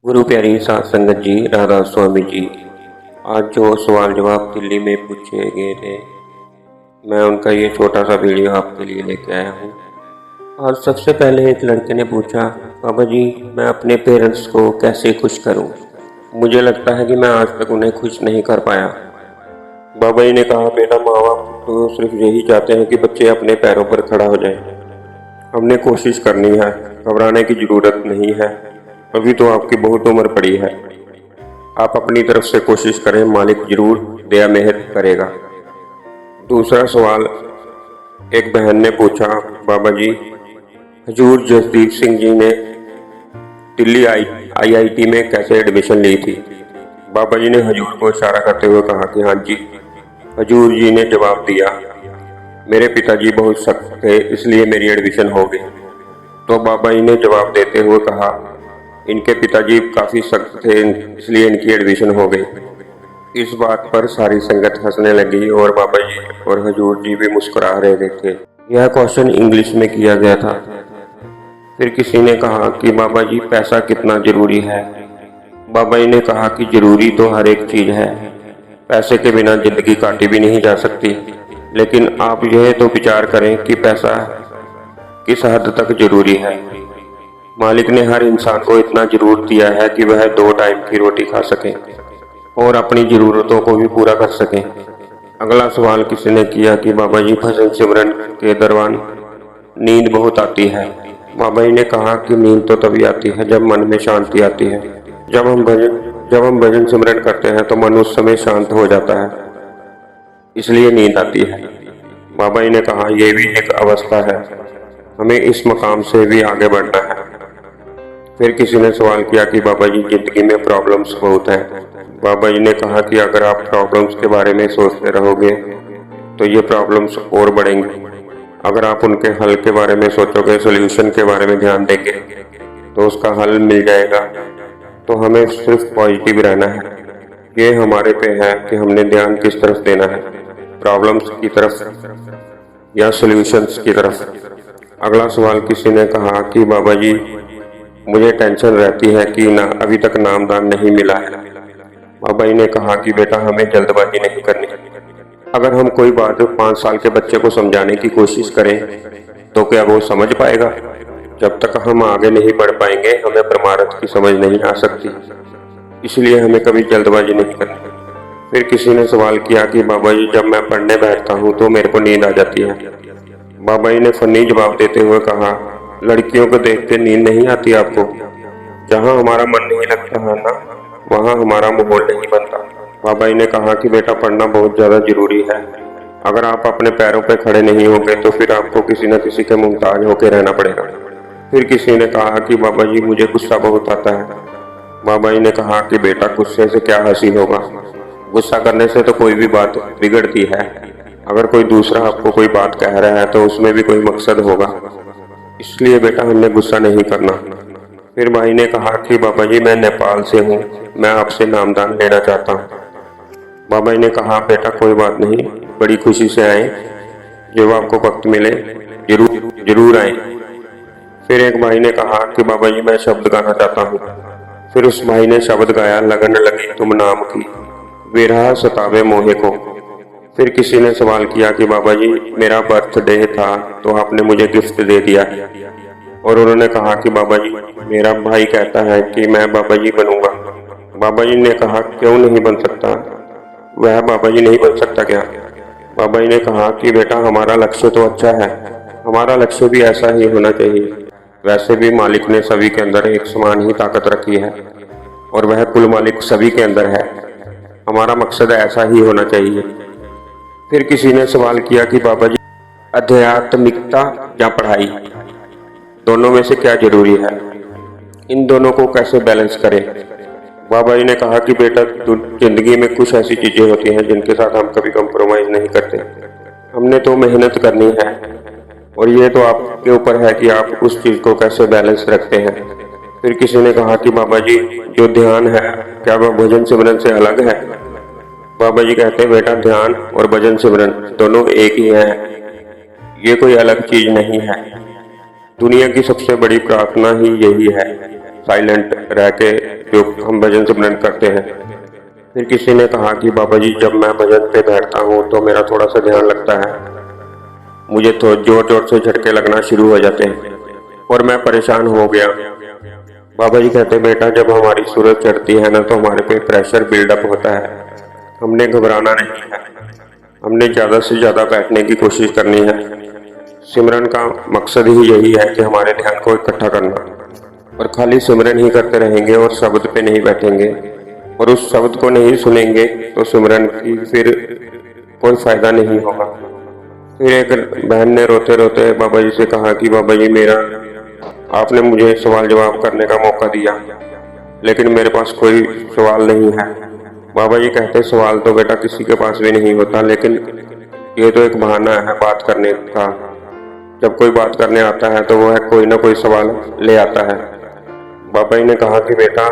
गुरु प्यारी साध संगत जी, राधा स्वामी जी। आज जो सवाल जवाब दिल्ली में पूछे गए थे, मैं उनका ये छोटा सा वीडियो आपके लिए लेके आया हूँ। और सबसे पहले एक लड़के ने पूछा, बाबा जी मैं अपने पेरेंट्स को कैसे खुश करूँ? मुझे लगता है कि मैं आज तक उन्हें खुश नहीं कर पाया। बाबा जी ने कहा, बेटा माँ बाप तो सिर्फ यही चाहते हैं कि बच्चे अपने पैरों पर खड़ा हो जाए। हमने कोशिश करनी है, घबराने की ज़रूरत नहीं है। अभी तो आपकी बहुत उम्र पड़ी है, आप अपनी तरफ से कोशिश करें, मालिक जरूर दया मेहर करेगा। दूसरा सवाल एक बहन ने पूछा, बाबा जी हजूर जसदीप सिंह जी ने दिल्ली आईआईटी में कैसे एडमिशन ली थी? बाबा जी ने हजूर को इशारा करते हुए कहा कि हाँ जी। हजूर जी ने जवाब दिया, मेरे पिताजी बहुत सख्त थे इसलिए मेरी एडमिशन हो गई। तो बाबा जी ने जवाब देते हुए कहा, इनके पिताजी काफ़ी सख्त थे इसलिए इनकी एडमिशन हो गई। इस बात पर सारी संगत हंसने लगी और बाबा जी और हजूर जी भी मुस्कुरा रहे थे। यह क्वेश्चन इंग्लिश में किया गया था। फिर किसी ने कहा कि बाबा जी पैसा कितना जरूरी है? बाबा जी ने कहा कि जरूरी तो हर एक चीज़ है, पैसे के बिना जिंदगी काटी भी नहीं जा सकती। लेकिन आप यह तो विचार करें कि पैसा किस हद तक जरूरी है। मालिक ने हर इंसान को इतना जरूर दिया है कि वह 2 टाइम की रोटी खा सके और अपनी ज़रूरतों को भी पूरा कर सके। अगला सवाल किसी ने किया कि बाबा जी भजन सिमरन के दौरान नींद बहुत आती है। बाबा जी ने कहा कि नींद तो तभी आती है जब मन में शांति आती है। जब हम भजन सिमरन करते हैं तो मन उस समय शांत हो जाता है, इसलिए नींद आती है। बाबा जी ने कहा, यह भी एक अवस्था है, हमें इस मकाम से भी आगे बढ़ना है। फिर किसी ने सवाल किया कि बाबा जी जिंदगी में प्रॉब्लम्स बहुत हैं। बाबा जी ने कहा कि अगर आप प्रॉब्लम्स के बारे में सोचते रहोगे तो ये प्रॉब्लम्स और बढ़ेंगी। अगर आप उनके हल के बारे में सोचोगे, सोल्यूशन के बारे में ध्यान देंगे तो उसका हल मिल जाएगा। तो हमें सिर्फ पॉजिटिव रहना है। ये हमारे पे है कि हमने ध्यान किस तरफ देना है, प्रॉब्लम्स की तरफ या सोल्यूशंस की तरफ। अगला सवाल किसी ने कहा कि बाबा जी मुझे टेंशन रहती है कि अभी तक नामदान नहीं मिला है। बाबा जी ने कहा कि बेटा हमें जल्दबाजी नहीं करनी। अगर हम कोई बात 5 साल के बच्चे को समझाने की कोशिश करें तो क्या वो समझ पाएगा? जब तक हम आगे नहीं बढ़ पाएंगे हमें परमार्थ की समझ नहीं आ सकती। इसलिए हमें कभी जल्दबाजी नहीं करनी। फिर किसी ने सवाल किया कि बाबा जी जब मैं पढ़ने बैठता हूँ तो मेरे को नींद आ जाती है। बाबा जी ने फनी जवाब देते हुए कहा, लड़कियों को देखते नींद नहीं आती आपको? जहाँ हमारा मन नहीं लगता है ना, वहाँ हमारा माहौल नहीं बनता। बाबा जी ने कहा कि बेटा पढ़ना बहुत ज़्यादा जरूरी है। अगर आप अपने पैरों पर खड़े नहीं होंगे तो फिर आपको किसी न किसी के मुमताज होकर रहना पड़ेगा। फिर किसी ने कहा कि बाबा जी मुझे गुस्सा बहुत आता है। बाबा जी ने कहा कि बेटा गुस्से से क्या हासिल होगा? गुस्सा करने से तो कोई भी बात बिगड़ती है। अगर कोई दूसरा आपको कोई बात कह रहा है तो उसमें भी कोई मकसद होगा, इसलिए बेटा हमने गुस्सा नहीं करना। फिर भाई ने कहा कि बाबा जी मैं नेपाल से हूँ, मैं आपसे नामदान लेना चाहता हूँ। बाबा जी ने कहा, बेटा कोई बात नहीं, बड़ी खुशी से आए, जब आपको वक्त मिले जरूर जरूर आए। फिर एक भाई ने कहा कि बाबा जी मैं शब्द गाना चाहता हूँ। फिर उस भाई ने शब्द गाया, लगन लगी तुम नाम की, विरह सतावे मोहे को। फिर किसी ने सवाल किया कि बाबा जी मेरा बर्थडे था तो आपने मुझे गिफ्ट दे दिया। और उन्होंने कहा कि बाबा जी मेरा भाई कहता है कि मैं बाबा जी बनूंगा। बाबा जी ने कहा, क्यों नहीं बन सकता? वह बाबा जी नहीं बन सकता क्या? बाबा जी ने कहा कि बेटा हमारा लक्ष्य तो अच्छा है, हमारा लक्ष्य भी ऐसा ही होना चाहिए। वैसे भी मालिक ने सभी के अंदर एक समान ही ताकत रखी है और वह कुल मालिक सभी के अंदर है। हमारा मकसद ऐसा ही होना चाहिए। फिर किसी ने सवाल किया कि बाबा जी आध्यात्मिकता या पढ़ाई, दोनों में से क्या जरूरी है? इन दोनों को कैसे बैलेंस करें? बाबा जी ने कहा कि बेटा जिंदगी में कुछ ऐसी चीजें होती हैं जिनके साथ हम कभी कंप्रोमाइज नहीं करते। हमने तो मेहनत करनी है और ये तो आपके ऊपर है कि आप उस चीज को कैसे बैलेंस रखते हैं। फिर किसी ने कहा कि बाबा जी जो ध्यान है क्या वह भजन सिमरन से अलग है? बाबा जी कहते हैं, बेटा ध्यान और भजन सिमरन दोनों एक ही है, ये कोई अलग चीज नहीं है। दुनिया की सबसे बड़ी प्रार्थना ही यही है साइलेंट रह के जो हम भजन सिमरन करते हैं। फिर किसी ने कहा कि बाबा जी जब मैं भजन पे बैठता हूँ तो मेरा थोड़ा सा ध्यान लगता है, मुझे तो जोर जोर से झटके लगना शुरू हो जाते हैं और मैं परेशान हो गया। बाबा जी कहते बेटा जब हमारी सूरज चढ़ती है ना तो हमारे पे प्रेशर बिल्डअप होता है, हमने घबराना नहीं है, हमने ज़्यादा से ज़्यादा बैठने की कोशिश करनी है। सिमरन का मकसद ही यही है कि हमारे ध्यान को इकट्ठा करना, और खाली सिमरन ही करते रहेंगे और शब्द पे नहीं बैठेंगे और उस शब्द को नहीं सुनेंगे तो सिमरन की फिर कोई फायदा नहीं होगा। फिर एक बहन ने रोते रोते बाबा जी से कहा कि बाबा जी मेरा आपने मुझे सवाल जवाब करने का मौका दिया लेकिन मेरे पास कोई सवाल नहीं है। बाबा जी कहते सवाल तो बेटा किसी के पास भी नहीं होता, लेकिन ये तो एक बहाना है बात करने का। जब कोई बात करने आता है तो वह कोई ना कोई सवाल ले आता है। बाबा जी ने कहा कि बेटा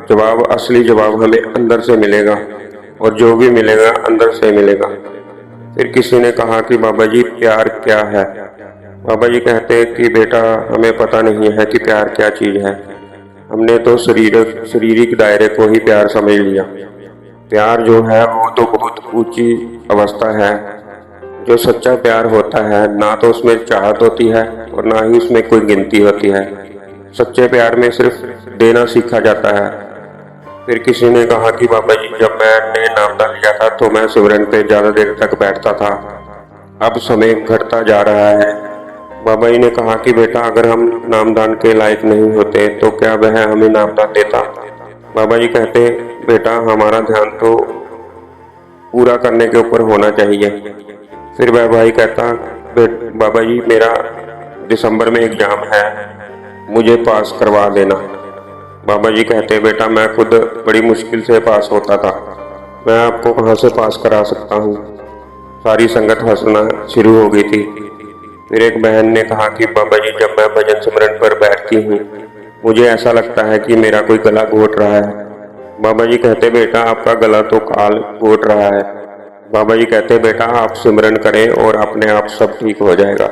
जवाब, असली जवाब हमें अंदर से मिलेगा और जो भी मिलेगा अंदर से मिलेगा। फिर किसी ने कहा कि बाबा जी प्यार क्या है। बाबा जी कहते हैं कि बेटा हमें पता नहीं है कि प्यार क्या चीज़ है, हमने तो शारीरिक दायरे को ही प्यार समझ लिया। प्यार जो है वो तो बहुत ऊंची अवस्था है। जो सच्चा प्यार होता है ना तो उसमें चाहत होती है और ना ही उसमें कोई गिनती होती है। सच्चे प्यार में सिर्फ देना सीखा जाता है। फिर किसी ने कहा कि बाबा जी जब मैंने नामदान लिया था तो मैं सिमरन पे ज़्यादा देर तक बैठता था, अब समय घटता जा रहा है। बाबा जी ने कहा कि बेटा अगर हम नामदान के लायक नहीं होते तो क्या वह हमें नामदान देता। बाबा जी कहते बेटा हमारा ध्यान तो पूरा करने के ऊपर होना चाहिए। फिर वह भाई कहता बाबा जी मेरा दिसंबर में एग्जाम है, मुझे पास करवा देना। बाबा जी कहते बेटा मैं खुद बड़ी मुश्किल से पास होता था, मैं आपको कहाँ से पास करा सकता हूँ। सारी संगत हंसना शुरू हो गई थी। फिर एक बहन ने कहा कि बाबा जी जब मैं भजन सिमरन पर बैठती हूँ मुझे ऐसा लगता है कि मेरा कोई गला घोट रहा है। बाबा जी कहते बेटा आपका गला तो काल घोट रहा है। बाबा जी कहते बेटा आप सिमरन करें और अपने आप सब ठीक हो जाएगा।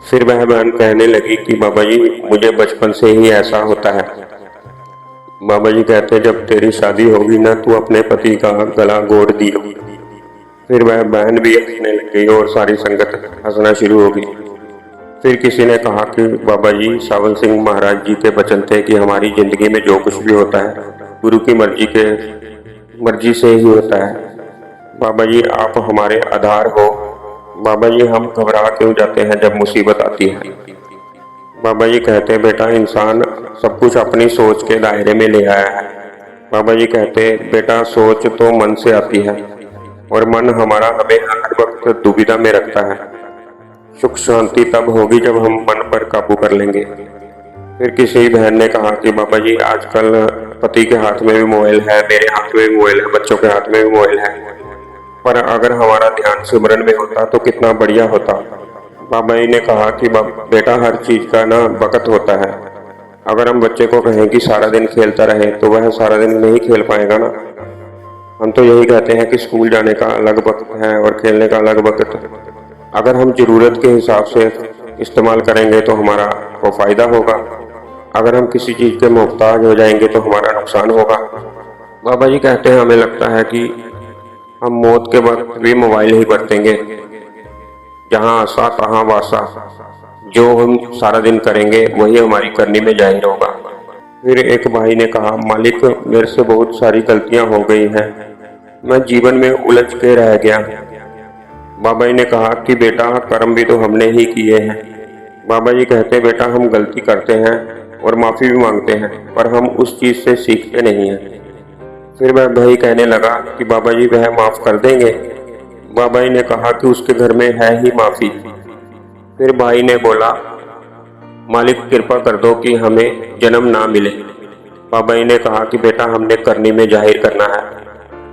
फिर वह बहन कहने लगी कि बाबा जी मुझे बचपन से ही ऐसा होता है। बाबा जी कहते जब तेरी शादी होगी ना तू अपने पति का गला घोट दियो। फिर वह बहन भी हंसने लग गई और सारी संगत हंसना शुरू हो गई। फिर किसी ने कहा कि बाबा जी सावन सिंह महाराज जी के वचन थे कि हमारी जिंदगी में जो कुछ भी होता है गुरु की मर्जी से ही होता है। बाबा जी आप हमारे आधार हो। बाबा जी हम घबरा क्यों जाते हैं जब मुसीबत आती है। बाबा जी कहते बेटा इंसान सब कुछ अपनी सोच के दायरे में ले आया है। बाबा जी कहते बेटा सोच तो मन से आती है और मन हमारा हमें हर वक्त दुविधा में रखता है। सुख शांति तब होगी जब हम मन पर काबू कर लेंगे। फिर किसी बहन ने कहा कि बाबा जी आजकल पति के हाथ में भी मोबाइल है, मेरे हाथ में भी मोबाइल है, बच्चों के हाथ में भी मोबाइल है, पर अगर हमारा ध्यान सिमरन में होता तो कितना बढ़िया होता। बाबा जी ने कहा कि बेटा हर चीज का ना वक्त होता है। अगर हम बच्चे को कहें कि सारा दिन खेलता रहे तो वह सारा दिन नहीं खेल पाएगा ना। हम तो यही कहते हैं कि स्कूल जाने का अलग वक्त है और खेलने का अलग वक्त। अगर हम जरूरत के हिसाब से इस्तेमाल करेंगे तो हमारा को फायदा होगा, अगर हम किसी चीज़ के मोहताज हो जाएंगे तो हमारा नुकसान होगा। बाबा जी कहते हैं हमें लगता है कि हम मौत के वक्त भी मोबाइल ही बरतेंगे, जहाँ आशा तहाँ वासा, जो हम सारा दिन करेंगे वही हमारी करनी में जाहिर होगा। फिर एक भाई ने कहा मालिक मेरे से बहुत सारी गलतियां हो गई हैं, मैं जीवन में उलझ के रह गया। बाबा जी ने कहा कि बेटा कर्म भी तो हमने ही किए हैं। बाबा जी कहते बेटा हम गलती करते हैं और माफ़ी भी मांगते हैं पर हम उस चीज़ से सीखते नहीं हैं। फिर वह भाई कहने लगा कि बाबा जी वह माफ़ कर देंगे। बाबा जी ने कहा कि उसके घर में है ही माफ़ी। फिर भाई ने बोला मालिक कृपा कर दो कि हमें जन्म ना मिले। बाबा जी ने कहा कि बेटा हमने करनी में जाहिर करना है।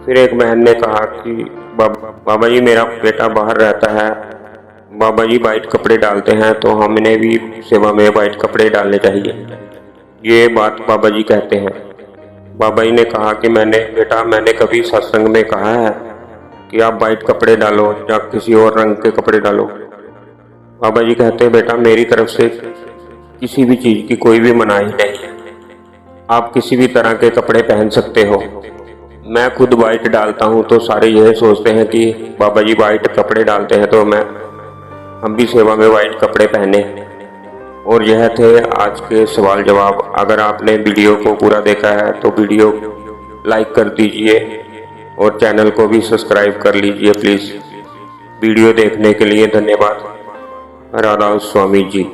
फिर एक बहन ने कहा कि बाबा जी मेरा बेटा बाहर रहता है, बाबा जी वाइट कपड़े डालते हैं तो हमने भी सेवा में वाइट कपड़े डालने चाहिए। ये बात बाबा जी कहते हैं। बाबा जी ने कहा कि मैंने कभी सत्संग में कहा है कि आप वाइट कपड़े डालो या किसी और रंग के कपड़े डालो। बाबा जी कहते हैं बेटा मेरी तरफ से किसी भी चीज़ की कोई भी मनाही नहीं है, आप किसी भी तरह के कपड़े पहन सकते हो। मैं खुद वाइट डालता हूँ तो सारे यह सोचते हैं कि बाबा जी वाइट कपड़े डालते हैं तो हम भी सेवा में वाइट कपड़े पहने। और यह थे आज के सवाल जवाब। अगर आपने वीडियो को पूरा देखा है तो वीडियो लाइक कर दीजिए और चैनल को भी सब्सक्राइब कर लीजिए प्लीज़। वीडियो देखने के लिए धन्यवाद। राधा स्वामी जी।